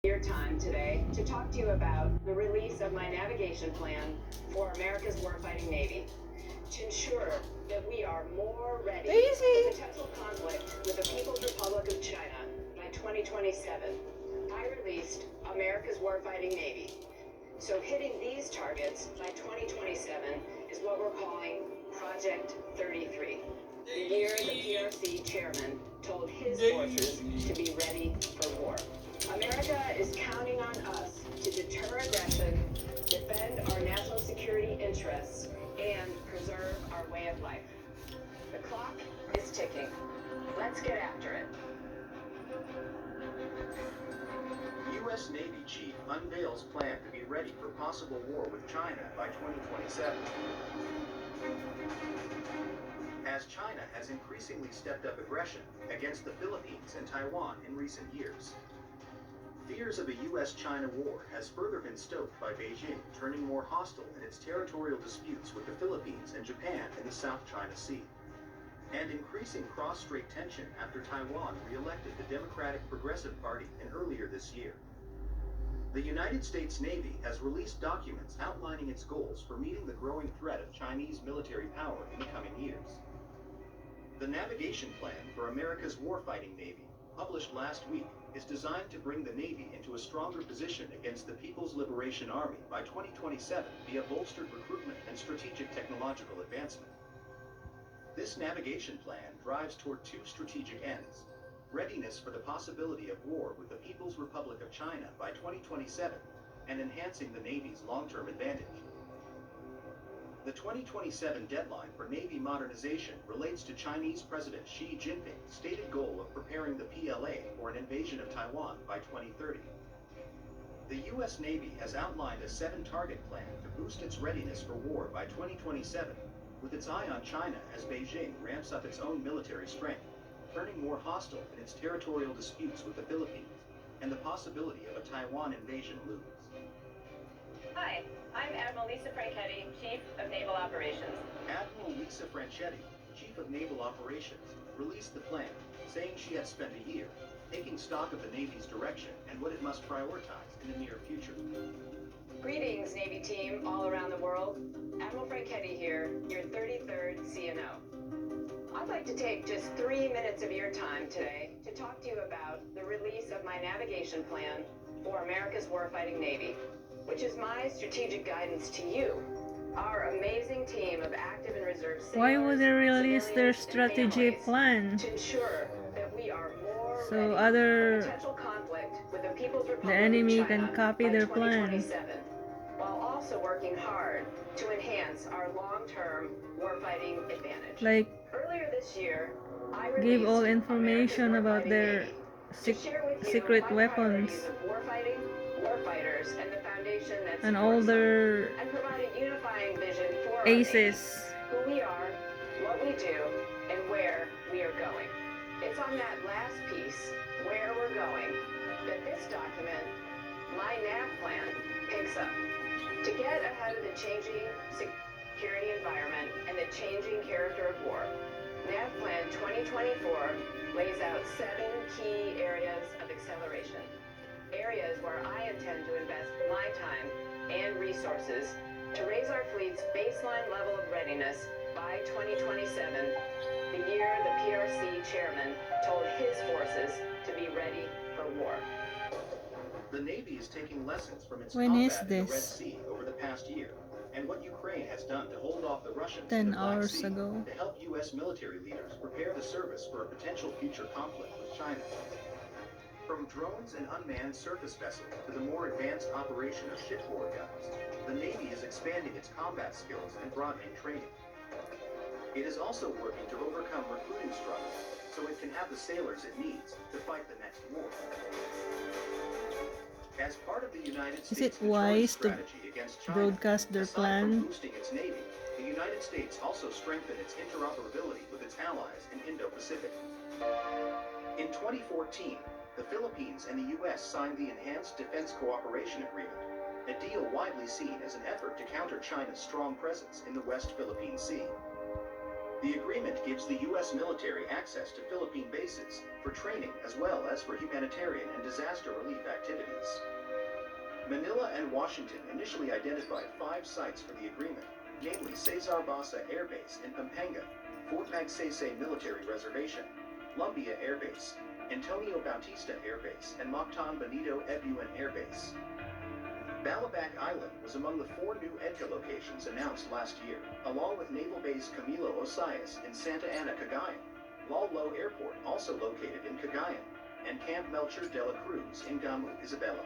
Your time today to talk to you about the release of my navigation plan for America's warfighting Navy to ensure that we are more ready for potential conflict with the People's Republic of China by 2027. I released America's warfighting Navy. So hitting these targets by 2027 is what we're calling Project 33. The year the PRC chairman told his forces to be ready for war. America is counting on us to deter aggression, defend our national security interests, and preserve our way of life. The clock is ticking. Let's get after it. U.S. Navy Chief unveils plan to be ready for possible war with China by 2027. As China has increasingly stepped up aggression against the Philippines and Taiwan in recent years. Fears of a U.S.-China war has further been stoked by Beijing turning more hostile in its territorial disputes with the Philippines and Japan in the South China Sea, and increasing cross-strait tension after Taiwan re-elected the Democratic Progressive Party earlier this year. The United States Navy has released documents outlining its goals for meeting the growing threat of Chinese military power in the coming years. The Navigation Plan for America's Warfighting Navy, published last week, is designed to bring the Navy into a stronger position against the People's Liberation Army by 2027 via bolstered recruitment and strategic technological advancement. This navigation plan drives toward two strategic ends: readiness for the possibility of war with the People's Republic of China by 2027, and enhancing the Navy's long-term advantage. The 2027 deadline for Navy modernization relates to Chinese President Xi Jinping's stated goal of preparing the PLA for an invasion of Taiwan by 2030. The U.S. Navy has outlined a 7-target plan to boost its readiness for war by 2027, with its eye on China as Beijing ramps up its own military strength, turning more hostile in its territorial disputes with the Philippines, and the possibility of a Taiwan invasion looms. Hi, I'm Admiral Lisa Franchetti, Chief of Naval Operations. Admiral Lisa Franchetti, Chief of Naval Operations, released the plan, saying she had spent a year taking stock of the Navy's direction and what it must prioritize in the near future. Greetings, Navy team all around the world. Admiral Franchetti here, your 33rd CNO. I'd like to take just 3 minutes of your time today to talk to you about the release of my navigation plan for America's warfighting Navy, which is my strategic guidance to you, our amazing team of active and reserve sailors. Why would they release their strategy plan? To ensure that we are more So ready other for potential conflict with the People's Republic the enemy of China can copy by their plan, 2027, while also working hard to enhance our long-term warfighting advantage. like Earlier this year, I give all released information America's about Warfighting their Navy to share with you secret my weapons priorities of warfighting, warfighters, and the foundation that and all supports them, their and provide a unifying vision for our aces. Navy, who we are, what we do, and where we are going. It's on that last piece, where we're going, that this document, my NAV plan, picks up. To get ahead of the changing security environment and the changing character of war, NAV Plan 2024 lays out 7 key areas of acceleration. Areas where I intend to invest my time and resources to raise our fleet's baseline level of readiness by 2027, the year the PRC chairman told his forces to be ready for war. The Navy is taking lessons from its When is combat in the Red this? Sea over the past year, and what Ukraine has done to hold off the Russians 10 in the Black hours Sea ago. to help U.S. military leaders prepare the service for a potential future conflict with China. From drones and unmanned surface vessels to the more advanced operation of shipboard guns, the Navy is expanding its combat skills and broadening training. It is also working to overcome recruiting struggles so it can have the sailors it needs to fight the next war. As part of the United Is States it wise to strategy against China, broadcast their aside from plan? boosting its Navy, the United States also strengthened its interoperability with its allies in Indo-Pacific. In 2014, the Philippines and the U.S. signed the Enhanced Defense Cooperation Agreement, a deal widely seen as an effort to counter China's strong presence in the West Philippine Sea. The agreement gives the U.S. military access to Philippine bases for training as well as for humanitarian and disaster relief activities. Manila and Washington initially identified 5 sites for the agreement, namely Cesar Basa Air Base in Pampanga, Fort Magsaysay Military Reservation, Lumbia Air Base, Antonio Bautista Air Base, and Mactan Benito Ebuan Air Base. Balabac Island was among the 4 new EDCA locations announced last year, along with Naval Base Camilo Osayas in Santa Ana, Cagayan, Lalo Airport, also located in Cagayan, and Camp Melchor de la Cruz in Gamu, Isabela.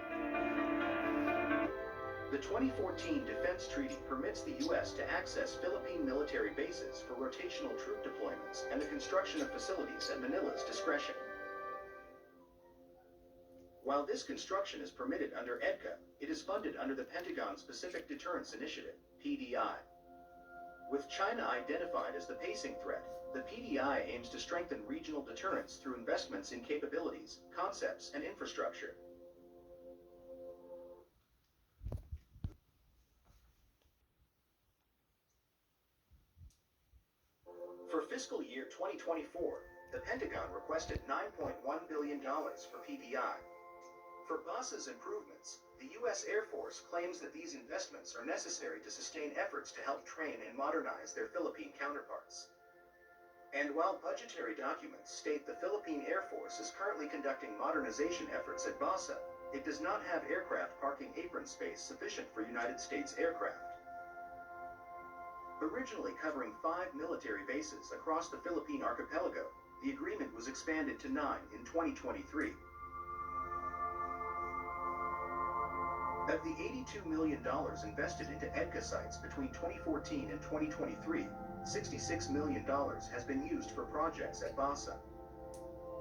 The 2014 Defense Treaty permits the U.S. to access Philippine military bases for rotational troop deployments and the construction of facilities at Manila's discretion. While this construction is permitted under EDCA, it is funded under the Pentagon's Pacific Deterrence Initiative, PDI. With China identified as the pacing threat, the PDI aims to strengthen regional deterrence through investments in capabilities, concepts, and infrastructure. For fiscal year 2024, the Pentagon requested $9.1 billion for PDI. For BASA's improvements, the U.S. Air Force claims that these investments are necessary to sustain efforts to help train and modernize their Philippine counterparts. And while budgetary documents state the Philippine Air Force is currently conducting modernization efforts at BASA, it does not have aircraft parking apron space sufficient for United States aircraft. Originally covering 5 military bases across the Philippine archipelago, the agreement was expanded to 9 in 2023. Of the $82 million invested into EDCA sites between 2014 and 2023, $66 million has been used for projects at BASA.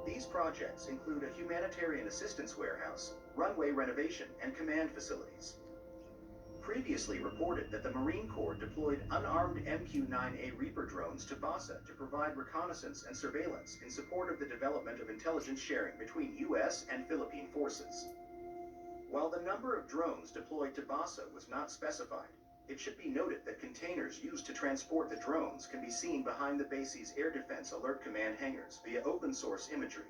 These projects include a humanitarian assistance warehouse, runway renovation, and command facilities. Previously reported that the Marine Corps deployed unarmed MQ-9A Reaper drones to BASA to provide reconnaissance and surveillance in support of the development of intelligence sharing between U.S. and Philippine forces. While the number of drones deployed to BASA was not specified, it should be noted that containers used to transport the drones can be seen behind the base's Air Defense Alert Command hangars via open-source imagery.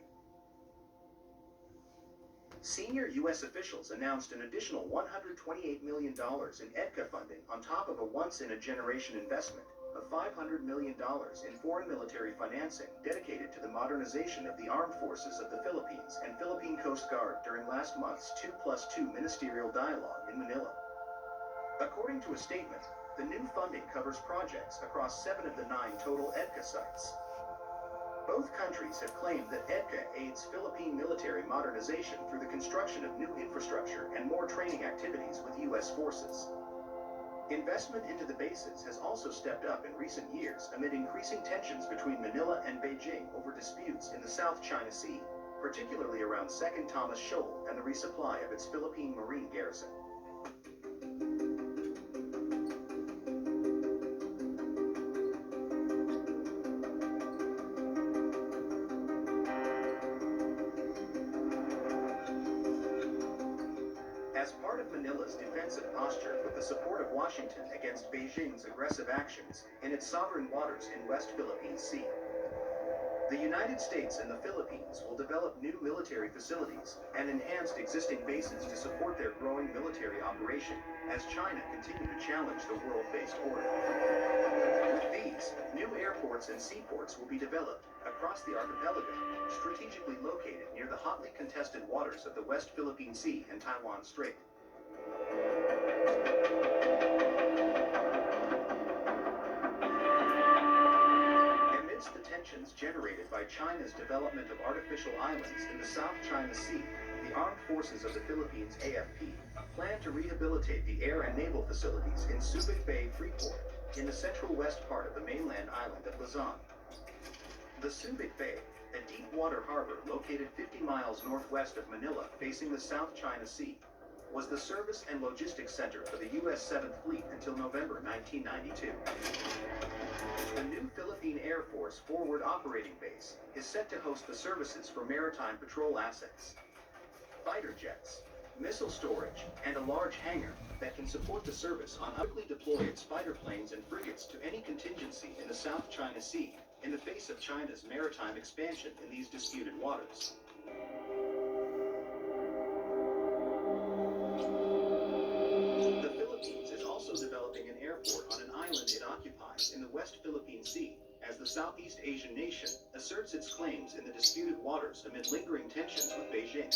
Senior U.S. officials announced an additional $128 million in EDCA funding on top of a once-in-a-generation investment of $500 million in foreign military financing dedicated to the modernization of the armed forces of the Philippines and Philippine Coast Guard during last month's 2+2 ministerial dialogue in Manila. According to a statement, the new funding covers projects across 7 of the 9 total EDCA sites. Both countries have claimed that EDCA aids Philippine military modernization through the construction of new infrastructure and more training activities with U.S. forces. Investment into the bases has also stepped up in recent years amid increasing tensions between Manila and Beijing over disputes in the South China Sea, particularly around 2nd Thomas Shoal and the resupply of its Philippine Marine garrison. As part of Manila's defensive posture with the support of Washington against Beijing's aggressive actions in its sovereign waters in West Philippine Sea, the United States and the Philippines will develop new military facilities and enhanced existing bases to support their growing military operation as China continue to challenge the world-based order. With these, new airports and seaports will be developed across the archipelago, strategically located near the hotly contested waters of the West Philippine Sea and Taiwan Strait. Amidst the tensions generated by China's development of artificial islands in the South China Sea, the Armed Forces of the Philippines AFP plan to rehabilitate the air and naval facilities in Subic Bay Freeport in the central west part of the mainland island of Luzon. The Subic Bay, a deep water harbor located 50 miles northwest of Manila facing the South China Sea, was the service and logistics center for the U.S. 7th Fleet until November 1992. The new Philippine Air Force Forward Operating Base is set to host the services for maritime patrol assets, fighter jets, missile storage, and a large hangar that can support the service on quickly deploy its fighter planes and frigates to any contingency in the South China Sea in the face of China's maritime expansion in these disputed waters. The Philippines is also developing an airport on an island it occupies in the West Philippine Sea as the Southeast Asian nation asserts its claims in the disputed waters amid lingering tensions with Beijing.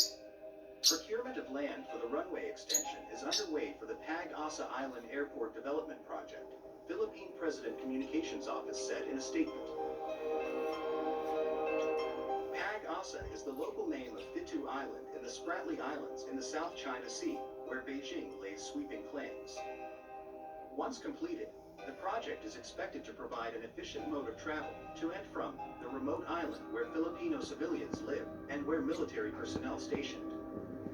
Procurement of land for the runway extension is underway for the Pag-asa Island Airport Development Project, Philippine President Communications Office said in a statement. Pag-asa is the local name of Thitu Island in the Spratly Islands in the South China Sea, where Beijing lays sweeping claims. Once completed, the project is expected to provide an efficient mode of travel to and from the remote island where Filipino civilians live and where military personnel stationed.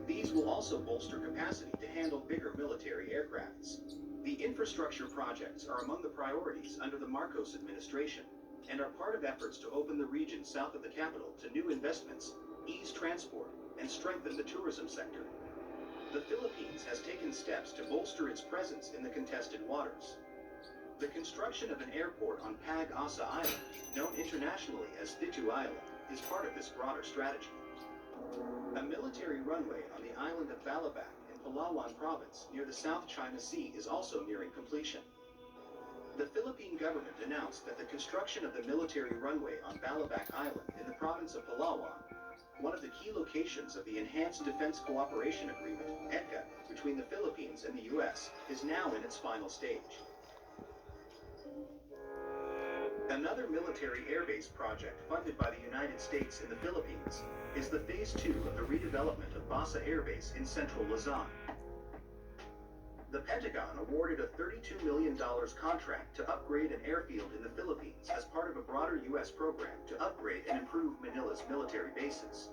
These will also bolster capacity to handle bigger military aircrafts. The infrastructure projects are among the priorities under the Marcos administration and are part of efforts to open the region south of the capital to new investments, ease transport, and strengthen the tourism sector. The Philippines has taken steps to bolster its presence in the contested waters. The construction of an airport on Pag-asa Island, known internationally as Thitu Island, is part of this broader strategy. A military runway on the island of Balabac in Palawan province near the South China Sea is also nearing completion. The Philippine government announced that the construction of the military runway on Balabac Island in the province of Palawan, one of the key locations of the Enhanced Defense Cooperation Agreement, EDCA, between the Philippines and the U.S., is now in its final stage. Another military airbase project funded by the United States in the Philippines is the Phase 2 of the redevelopment of Basa Air Base in central Luzon. The Pentagon awarded a $32 million contract to upgrade an airfield in the Philippines as part of a broader U.S. program to upgrade and improve Manila's military bases.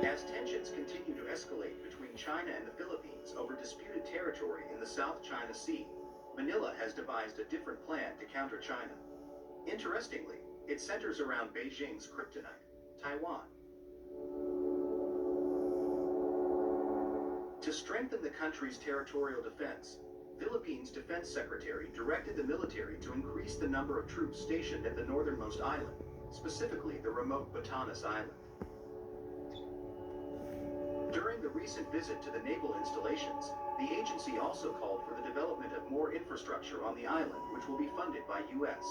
As tensions continue to escalate between China and the Philippines over disputed territory in the South China Sea, Manila has devised a different plan to counter China. Interestingly, it centers around Beijing's kryptonite, Taiwan. To strengthen the country's territorial defense, Philippines Defense Secretary directed the military to increase the number of troops stationed at the northernmost island, specifically the remote Batanes Island. During the recent visit to the naval installations, the agency also called for the development of more infrastructure on the island, which will be funded by U.S.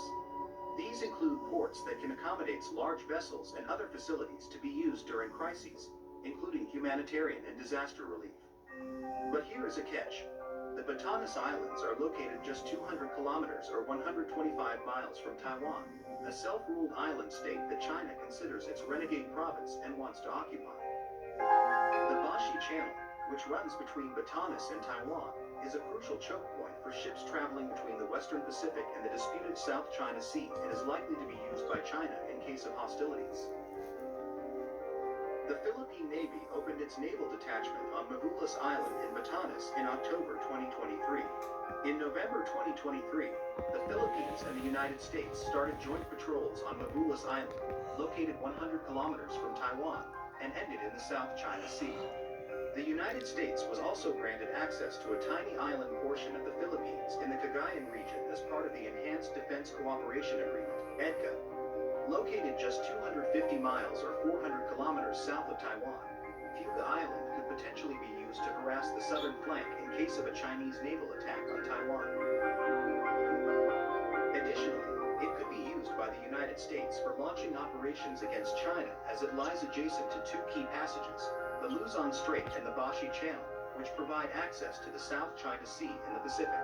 These include ports that can accommodate large vessels and other facilities to be used during crises, including humanitarian and disaster relief. But here is a catch. The Batanes Islands are located just 200 kilometers or 125 miles from Taiwan, a self-ruled island state that China considers its renegade province and wants to occupy. The Bashi Channel, which runs between Batanes and Taiwan, is a crucial choke point for ships traveling between the Western Pacific and the disputed South China Sea and is likely to be used by China in case of hostilities. The Philippine Navy opened its naval detachment on Mabulas Island in Batanes in October 2023. In November 2023, the Philippines and the United States started joint patrols on Mabulas Island, located 100 kilometers from Taiwan, and ended in the South China Sea. The United States was also granted access to a tiny island portion of the Philippines in the Cagayan region as part of the Enhanced Defense Cooperation Agreement, EDCA. Located just 250 miles or 400 kilometers south of Taiwan, Fuga Island could potentially be used to harass the southern flank in case of a Chinese naval attack on Taiwan. Additionally, it could be used by the United States for launching operations against China as it lies adjacent to two key passages, the Luzon Strait and the Bashi Channel, which provide access to the South China Sea and the Pacific.